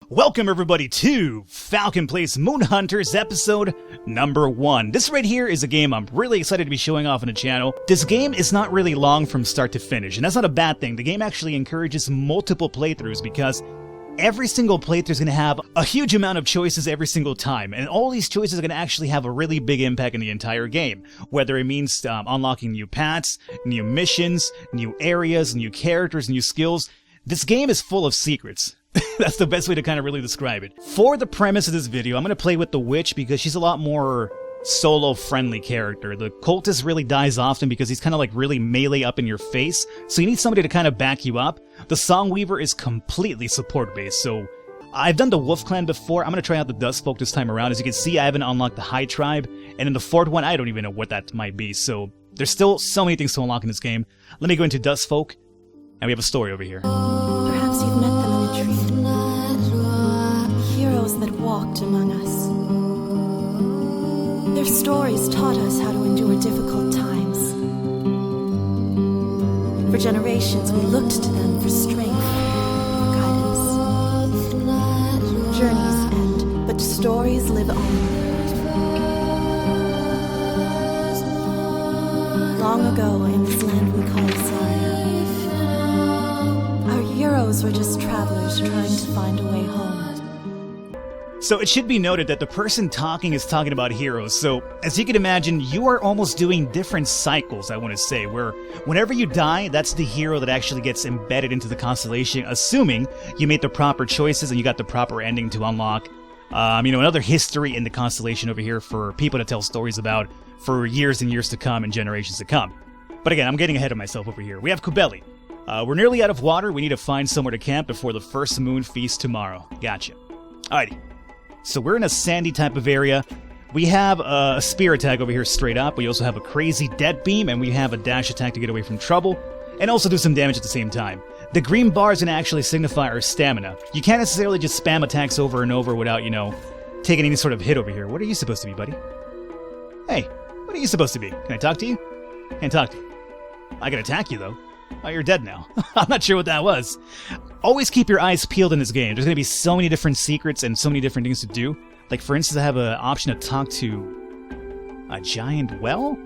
Welcome everybody to Falcon Plays Moon Hunters episode number 1. This right here is a game I'm really excited to be showing off on the channel. This game is not really long from start to finish, and that's not a bad thing. The game actually encourages multiple playthroughs because every single playthrough is going to have a huge amount of choices every single time, and all these choices are going to actually have a really big impact in the entire game. Whether it means unlocking new paths, new missions, new areas, new characters, new skills. This game is full of secrets. That's the best way to kind of really describe it. For the premise of this video, I'm going to play with the witch because she's a lot more solo-friendly character. The cultist really dies often because he's kind of like really melee up in your face, so you need somebody to kind of back you up. The Songweaver is completely support-based, so I've done the Wolf Clan before. I'm going to try out the Dust Folk this time around. As you can see, I haven't unlocked the High Tribe, and in the fourth one, I don't even know what that might be, so there's still so many things to unlock in this game. Let me go into Dust Folk, and we have a story over here. Perhaps you've met them in the tree. Heroes that walked among us. Their stories taught us how to endure difficult times. For generations, we looked to them for strength, for guidance. Journeys end, but stories live on. Long ago, in this land we call Zarya, our heroes were just travelers trying to find a way home. So it should be noted that the person talking is talking about heroes, so as you can imagine, you are almost doing different cycles, I want to say, where whenever you die, that's the hero that actually gets embedded into the constellation, assuming you made the proper choices and you got the proper ending to unlock, another history in the constellation over here for people to tell stories about for years and years to come and generations to come. But again, I'm getting ahead of myself over here. We have Kubeli. We're nearly out of water. We need to find somewhere to camp before the first moon feast tomorrow. Gotcha. Alrighty. So we're in a sandy type of area. We have a spear attack over here straight up. We also have a crazy dead beam, and we have a dash attack to get away from trouble, and also do some damage at the same time. The green bar is going to actually signify our stamina. You can't necessarily just spam attacks over and over without, taking any sort of hit over here. What are you supposed to be, buddy? Hey, what are you supposed to be? Can I talk to you? Can't talk to you. I can attack you, though. Oh, you're dead now. I'm not sure what that was. Always keep your eyes peeled in this game. There's going to be so many different secrets and so many different things to do. Like, for instance, I have an option to talk to a giant well?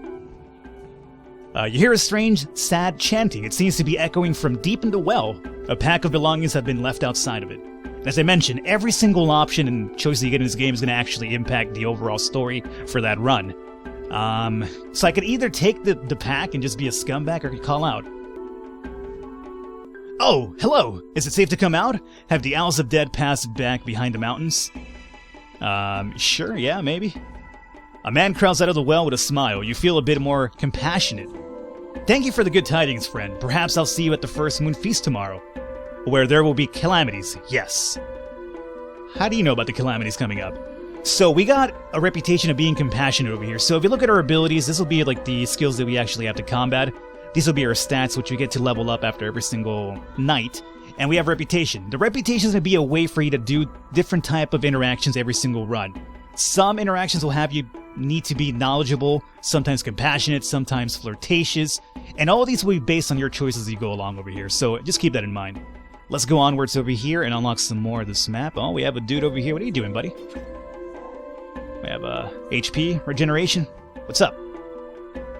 You hear a strange, sad chanting. It seems to be echoing from deep in the well. A pack of belongings have been left outside of it. As I mentioned, every single option and choice that you get in this game is going to actually impact the overall story for that run. So I could either take the pack and just be a scumbag, or I could call out. Oh, hello! Is it safe to come out? Have the Owls of Dead passed back behind the mountains? Sure, yeah, maybe. A man crawls out of the well with a smile. You feel a bit more compassionate. Thank you for the good tidings, friend. Perhaps I'll see you at the first moon feast tomorrow, where there will be calamities, yes. How do you know about the calamities coming up? So we got a reputation of being compassionate over here. So if you look at our abilities, this will be like the skills that we actually have to combat. These will be our stats, which we get to level up after every single night. And we have reputation. The reputation is going to be a way for you to do different type of interactions every single run. Some interactions will have you need to be knowledgeable, sometimes compassionate, sometimes flirtatious. And all of these will be based on your choices as you go along over here. So just keep that in mind. Let's go onwards over here and unlock some more of this map. Oh, we have a dude over here. What are you doing, buddy? We have HP regeneration. What's up?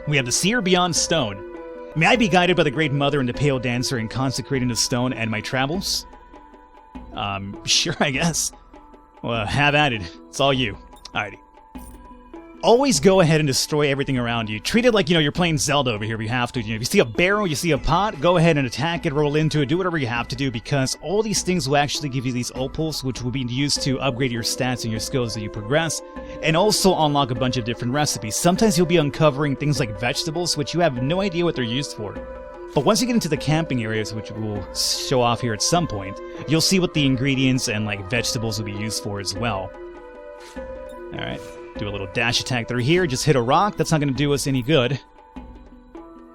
We have the Seer Beyond Stone. May I be guided by the Great Mother and the Pale Dancer in consecrating the stone and my travels? Sure, I guess. Well, have at it. It's all you. Alrighty. Always go ahead and destroy everything around you. Treat it like, you're playing Zelda over here if you have to. If you see a barrel, you see a pot, go ahead and attack it, roll into it, do whatever you have to do, because all these things will actually give you these opals, which will be used to upgrade your stats and your skills as you progress, and also unlock a bunch of different recipes. Sometimes you'll be uncovering things like vegetables, which you have no idea what they're used for. But once you get into the camping areas, which we'll show off here at some point, you'll see what the ingredients and vegetables will be used for as well. Alright. Do a little dash attack through here, just hit a rock, that's not going to do us any good.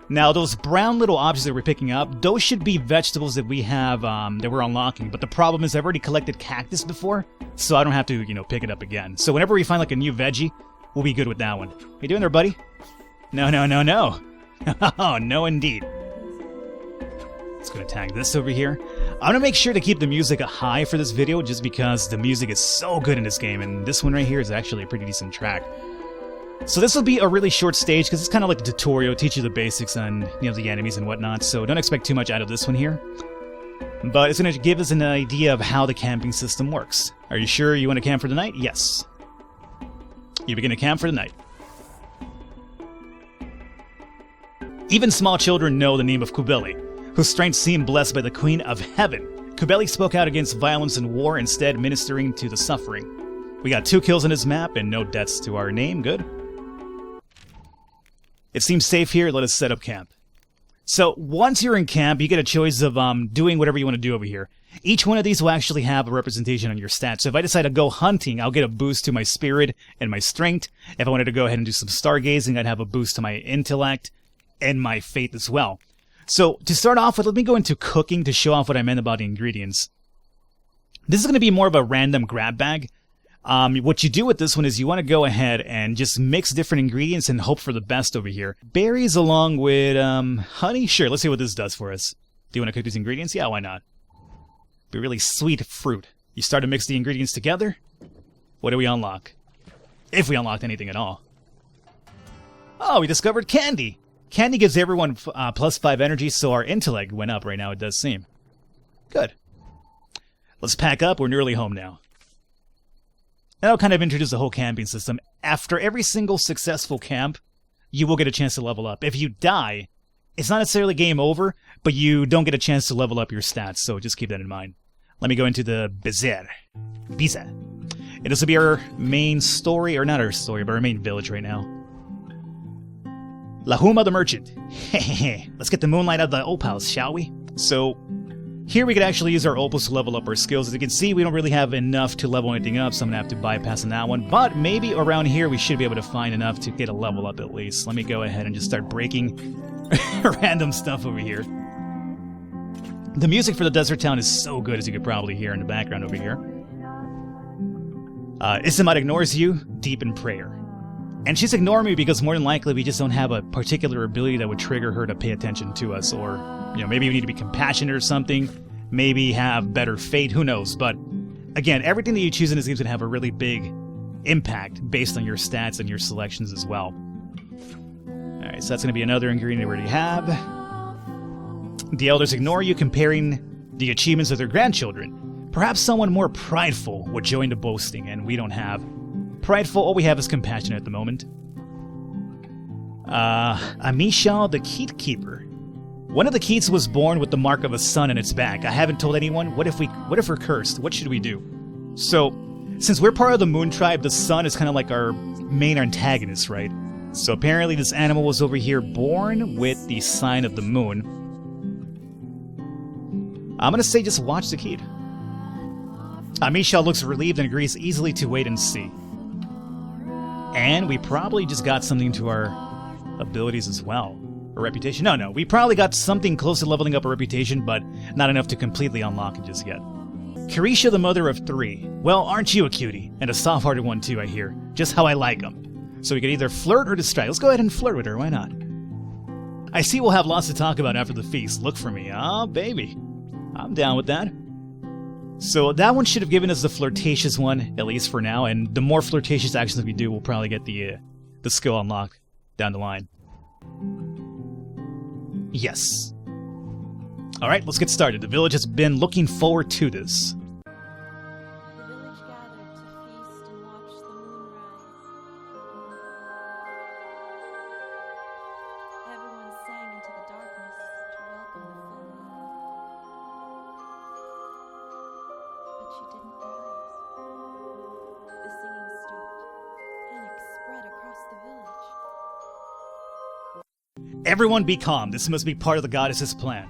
Now, those brown little objects that we're picking up, those should be vegetables that we have, that we're unlocking. But the problem is I've already collected cactus before, so I don't have to, pick it up again. So whenever we find, a new veggie, we'll be good with that one. What you doing there, buddy? No, no, no, no. Oh, no indeed. Let's go attack this over here. I'm gonna make sure to keep the music high for this video just because the music is so good in this game, and this one right here is actually a pretty decent track. So this will be a really short stage because it's kind of like a tutorial, teach you the basics on the enemies and whatnot, so don't expect too much out of this one here. But it's going to give us an idea of how the camping system works. Are you sure you want to camp for the night? Yes. You begin to camp for the night. Even small children know the name of Kubeli, whose strength seemed blessed by the Queen of Heaven. Kubeli spoke out against violence and war, instead ministering to the suffering. We got 2 kills on this map and no deaths to our name. Good. It seems safe here. Let us set up camp. So once you're in camp, you get a choice of doing whatever you want to do over here. Each one of these will actually have a representation on your stats. So if I decide to go hunting, I'll get a boost to my spirit and my strength. If I wanted to go ahead and do some stargazing, I'd have a boost to my intellect and my faith as well. So to start off with, let me go into cooking to show off what I meant about the ingredients. This is going to be more of a random grab bag. What you do with this one is you want to go ahead and just mix different ingredients and hope for the best over here. Berries along with honey? Sure, let's see what this does for us. Do you want to cook these ingredients? Yeah, why not? Be really sweet fruit. You start to mix the ingredients together. What do we unlock? If we unlocked anything at all. Oh, we discovered candy. Candy gives everyone plus 5 energy, so our intellect went up right now, it does seem. Good. Let's pack up. We're nearly home now. That'll kind of introduce the whole camping system. After every single successful camp, you will get a chance to level up. If you die, it's not necessarily game over, but you don't get a chance to level up your stats, so just keep that in mind. Let me go into the Bizer. And this will be our main story, or not our story, but our main village right now. Lahuma the Merchant. Let's get the moonlight out of the opals, shall we? So here we could actually use our opals to level up our skills. As you can see, we don't really have enough to level anything up, so I'm going to have to bypass on that one. But maybe around here we should be able to find enough to get a level up at least. Let me go ahead and just start breaking random stuff over here. The music for the desert town is so good, as you could probably hear in the background over here. Isamat ignores you, deep in prayer. And she's ignoring me because more than likely we just don't have a particular ability that would trigger her to pay attention to us, or maybe we need to be compassionate or something, maybe have better fate, who knows. But again, everything that you choose in this game is going to have a really big impact based on your stats and your selections as well. Alright, so that's going to be another ingredient we already have. The elders ignore you, comparing the achievements of their grandchildren. Perhaps someone more prideful would join the boasting, and we don't have prideful. All we have is compassionate at the moment. Amishal the Keat Keeper. One of the Keats was born with the mark of a sun on its back. I haven't told anyone. What if we're cursed? What should we do? So, since we're part of the Moon Tribe, the sun is kind of like our main antagonist, right? So apparently this animal was over here born with the sign of the moon. I'm gonna say just watch the Keat. Amishal looks relieved and agrees easily to wait and see. And we probably just got something to our abilities as well. Or reputation? No, we probably got something close to leveling up our reputation, but not enough to completely unlock it just yet. Carisha, the mother of 3. Well, aren't you a cutie? And a soft-hearted one too, I hear. Just how I like them. So we could either flirt or distract. Let's go ahead and flirt with her, why not? I see we'll have lots to talk about after the feast. Look for me. Oh, baby. I'm down with that. So that one should have given us the flirtatious one, at least for now, and the more flirtatious actions we do, we'll probably get the skill unlocked down the line. Yes. Alright, let's get started. The village has been looking forward to this. The village gathered to feast and watch the moon rise. Everyone sang into the darkness to welcome the full moon. But she didn't rise. The singing stopped. Panic spread across the village. Everyone be calm. This must be part of the goddess's plan.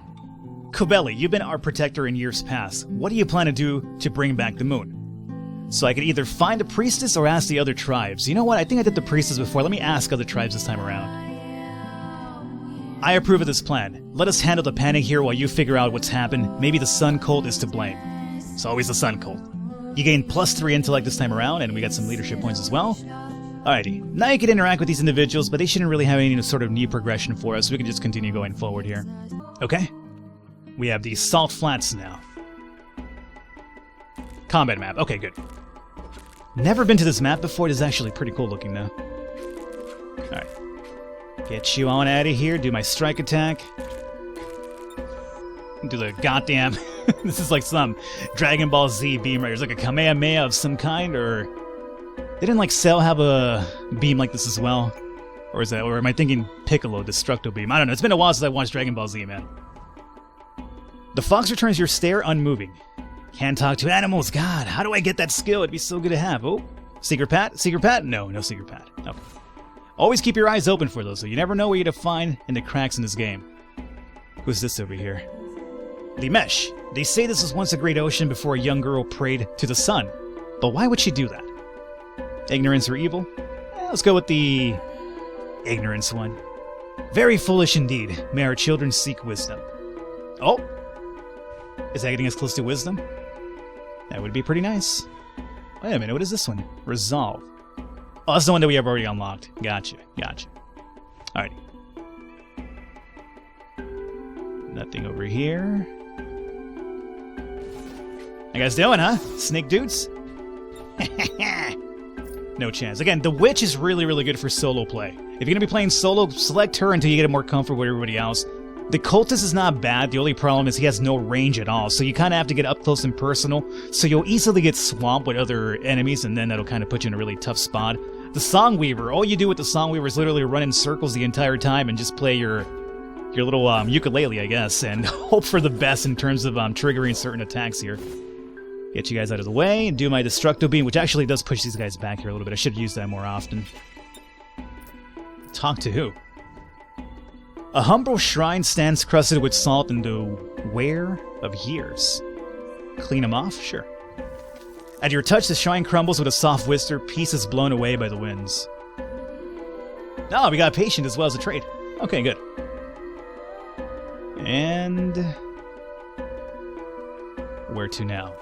Kubeli, you've been our protector in years past. What do you plan to do to bring back the moon? So I could either find a priestess or ask the other tribes. You know what? I think I did the priestess before. Let me ask other tribes this time around. I approve of this plan. Let us handle the panic here while you figure out what's happened. Maybe the sun cult is to blame. It's always the sun cult. You gained +3 intellect this time around, and we got some leadership points as well. Alrighty, now you can interact with these individuals, but they shouldn't really have any sort of need progression for us, so we can just continue going forward here. Okay. We have these salt flats now. Combat map. Okay, good. Never been to this map before. It is actually pretty cool looking, though. Alright. Get you on out of here. Do my strike attack. Do the goddamn... This is like some Dragon Ball Z beam right here. It's like a Kamehameha of some kind, or... They didn't, like, Cell have a beam like this as well? Or is that... Or am I thinking Piccolo, Destructo Beam? I don't know. It's been a while since I watched Dragon Ball Z, man. The fox returns your stare unmoving. Can't talk to animals. God, how do I get that skill? It'd be so good to have. Oh, secret pat? Secret pat? No, no secret pat. Okay. Always keep your eyes open for those, so you never know what you're to find in the cracks in this game. Who's this over here? The Mesh. They say this was once a great ocean before a young girl prayed to the sun. But why would she do that? Ignorance or evil? Let's go with the ignorance one. Very foolish indeed. May our children seek wisdom. Oh! Is that getting us close to wisdom? That would be pretty nice. Wait a minute, what is this one? Resolve. Oh, that's the one that we have already unlocked. Gotcha, gotcha. Alright. Nothing over here. How you guys doing, huh? Snake dudes? No chance. Again, the witch is really, really good for solo play. If you're going to be playing solo, select her until you get more comfortable with everybody else. The cultist is not bad. The only problem is he has no range at all, so you kind of have to get up close and personal, so you'll easily get swamped with other enemies, and then that'll kind of put you in a really tough spot. The Songweaver, all you do with the Songweaver is literally run in circles the entire time and just play your little ukulele, I guess, and hope for the best in terms of triggering certain attacks here. Get you guys out of the way and do my Destructo Beam, which actually does push these guys back here a little bit. I should use that more often. Talk to who? A humble shrine stands crusted with salt and the wear of years. Clean them off? Sure. At your touch, the shrine crumbles with a soft whisper, pieces blown away by the winds. Oh, we got patient as well as a trait. Okay, good. And... where to now?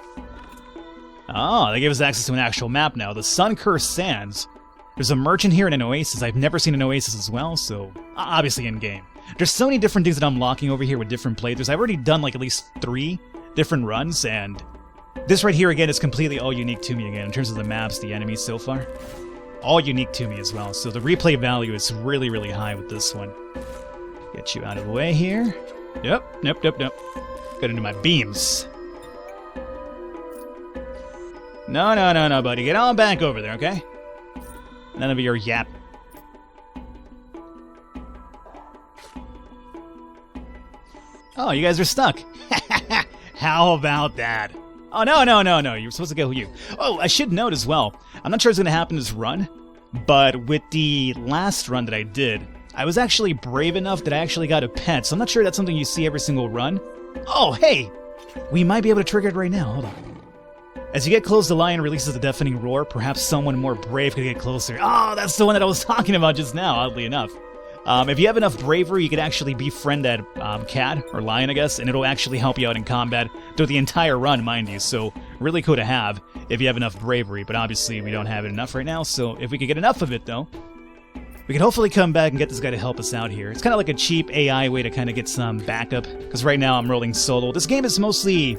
Oh, they gave us access to an actual map now. The Sun-Cursed Sands. There's a merchant here and an oasis. I've never seen an oasis as well, so obviously in-game. There's so many different things that I'm unlocking over here with different playthroughs. I've already done like at least 3 different runs, and this right here again is completely all unique to me again in terms of the maps, the enemies so far. All unique to me as well, so the replay value is really, really high with this one. Get you out of the way here. Yep. Gotta do my beams. No, buddy. Get on back over there, okay? None of your yap. Oh, you guys are stuck. How about that? Oh, no. You're supposed to go you. Oh, I should note as well. I'm not sure what's going to happen this run, but with the last run that I did, I was actually brave enough that I actually got a pet, so I'm not sure that's something you see every single run. Oh, hey! We might be able to trigger it right now. Hold on. As you get close, the lion releases a deafening roar. Perhaps someone more brave could get closer. Oh, that's the one that I was talking about just now, oddly enough. If you have enough bravery, you could actually befriend that cat, or lion, I guess, and it'll actually help you out in combat through the entire run, mind you. So, really cool to have if you have enough bravery, but obviously we don't have it enough right now, so if we could get enough of it, though, we could hopefully come back and get this guy to help us out here. It's kind of like a cheap AI way to kind of get some backup, because right now I'm rolling solo. This game is mostly...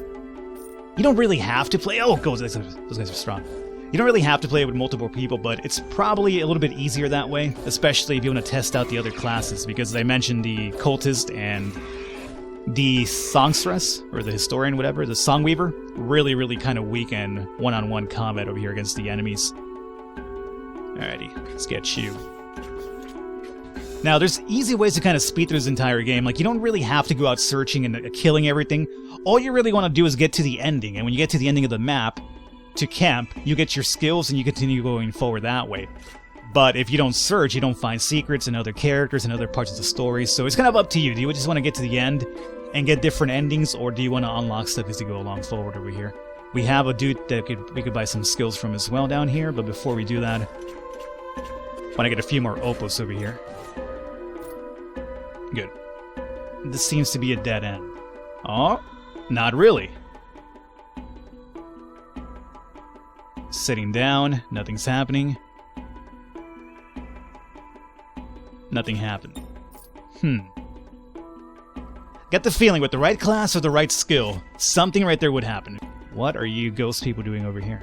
You don't really have to play... Oh, those guys are strong. You don't really have to play it with multiple people, but it's probably a little bit easier that way, especially if you want to test out the other classes, because as I mentioned, the Cultist and the Songstress, or the Historian, whatever, the Songweaver, really, really kind of weak in one-on-one combat over here against the enemies. Alrighty, let's get you. Now, there's easy ways to kind of speed through this entire game. Like, you don't really have to go out searching and killing everything. All you really want to do is get to the ending, and when you get to the ending of the map, to camp, you get your skills and you continue going forward that way. But if you don't search, you don't find secrets and other characters and other parts of the story, so it's kind of up to you. Do you just want to get to the end and get different endings, or do you want to unlock stuff as you go along forward over here? We have a dude that we could buy some skills from as well down here, but before we do that, I want to get a few more opus over here. Good. This seems to be a dead end. Oh, not really. Sitting down, nothing's happening. Nothing happened. Get the feeling with the right class or the right skill, something right there would happen. What are you ghost people doing over here?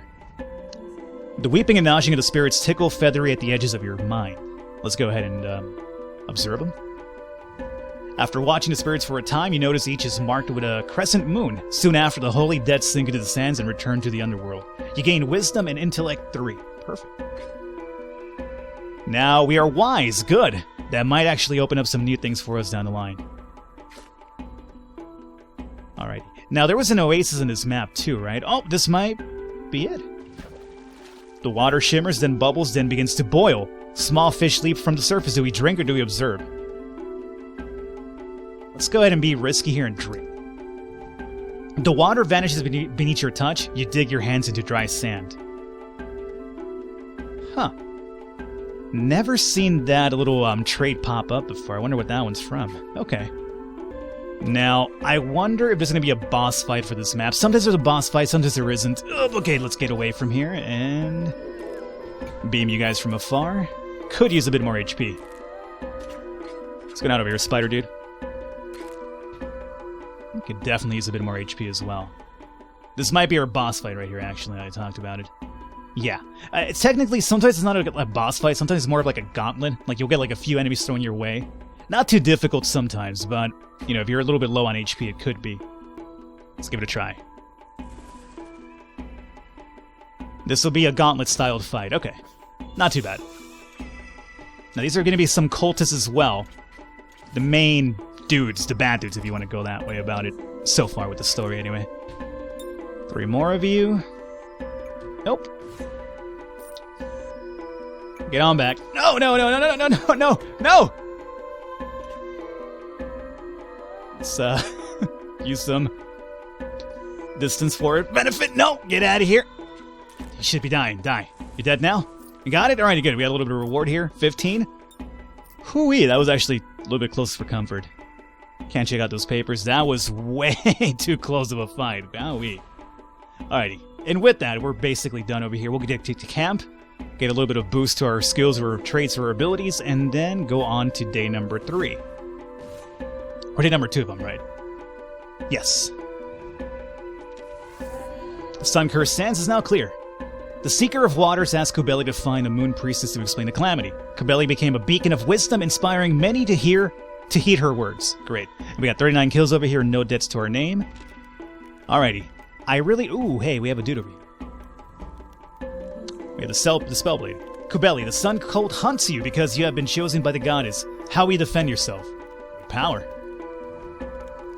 The weeping and gnashing of the spirits tickle feathery at the edges of your mind. Let's go ahead and observe them. After watching the spirits for a time, you notice each is marked with a crescent moon. Soon after, the holy dead sink into the sands and return to the underworld. You gain wisdom and intellect 3. Perfect. Now we are wise. Good. That might actually open up some new things for us down the line. Alright. Now there was an oasis in this map too, right? Oh, this might be it. The water shimmers, then bubbles, then begins to boil. Small fish leap from the surface. Do we drink or do we observe? Let's go ahead and be risky here and drink. The water vanishes beneath your touch. You dig your hands into dry sand. Huh. Never seen that little trait pop up before. I wonder what that one's from. Okay. Now, I wonder if there's going to be a boss fight for this map. Sometimes there's a boss fight, sometimes there isn't. Okay, let's get away from here and beam you guys from afar. Could use a bit more HP. Let's go down over here, spider dude. We could definitely use a bit more HP as well. This might be our boss fight right here, actually, I talked about it. Yeah. It's technically, sometimes it's not a boss fight, sometimes it's more of like a gauntlet. Like, you'll get like a few enemies thrown your way. Not too difficult sometimes, but, you know, if you're a little bit low on HP, it could be. Let's give it a try. This will be a gauntlet-styled fight. Okay. Not too bad. Now, these are going to be some cultists as well. The main dudes, the bad dudes, if you want to go that way about it. So far with the story, anyway. 3 more of you. Nope. Get on back. No, no, no, no, no, no, no, no, no! Let's, use some distance for benefit. No! Get out of here! You should be dying. Die. You dead now? You got it? Alright, good. We got a little bit of reward here. 15. Hoo-wee, that was actually a little bit close for comfort. Can't check out those papers. That was way too close of a fight. Wowee. Alrighty. And with that, we're basically done over here. We'll get to camp, get a little bit of boost to our skills or traits or abilities, and then go on to day number 3. Or day number 2 if I'm right. Yes. The sun-cursed sands is now clear. The Seeker of Waters asked Kubeli to find a moon priestess to explain the calamity. Kubeli became a beacon of wisdom, inspiring many to heed her words. Great. And we got 39 kills over here, no debts to our name. Alrighty. Ooh, hey, we have a dude over here. We have the Spellblade. Kubeli, the Sun Cult hunts you because you have been chosen by the goddess. How will you defend yourself? Power.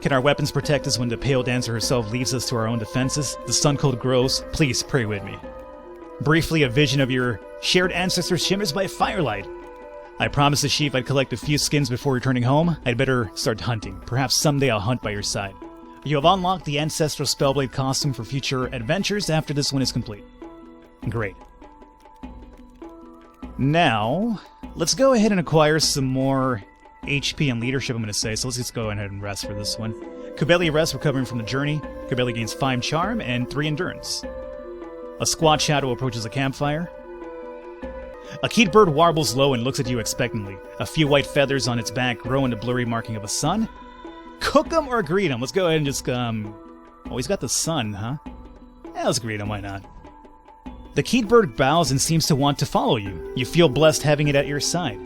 Can our weapons protect us when the Pale Dancer herself leaves us to our own defenses? The Sun Cult grows. Please pray with me. Briefly, a vision of your shared ancestors shimmers by firelight. I promised the chief I'd collect a few skins before returning home. I'd better start hunting. Perhaps someday I'll hunt by your side. You have unlocked the Ancestral Spellblade costume for future adventures after this one is complete. Great. Now, let's go ahead and acquire some more HP and leadership, I'm going to say. So let's just go ahead and rest for this one. Kubeli rests, recovering from the journey. Kubeli gains 5 charm and 3 endurance. A squat shadow approaches a campfire. A keyed bird warbles low and looks at you expectantly. A few white feathers on its back grow in the blurry marking of a sun. Cook 'em or greet 'em? Let's go ahead and just, Oh, he's got the sun, huh? Yeah, let's greet him, why not? The keyed bird bows and seems to want to follow you. You feel blessed having it at your side.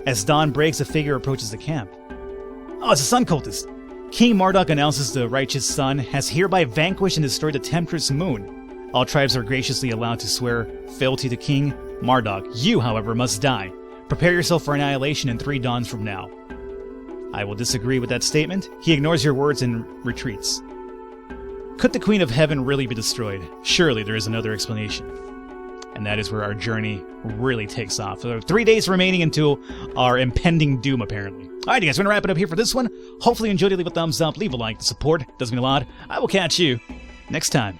As dawn breaks, a figure approaches the camp. Oh, it's a sun cultist. King Marduk announces the righteous sun has hereby vanquished and destroyed the temptress moon. All tribes are graciously allowed to swear fealty to King Marduk. You, however, must die. Prepare yourself for annihilation in 3 dawns from now. I will disagree with that statement. He ignores your words and retreats. Could the Queen of Heaven really be destroyed? Surely there is another explanation. And that is where our journey really takes off. So 3 days remaining until our impending doom, apparently. Alright, guys, we're going to wrap it up here for this one. Hopefully you enjoyed it. Leave a thumbs up, leave a like. The support does mean a lot. I will catch you next time.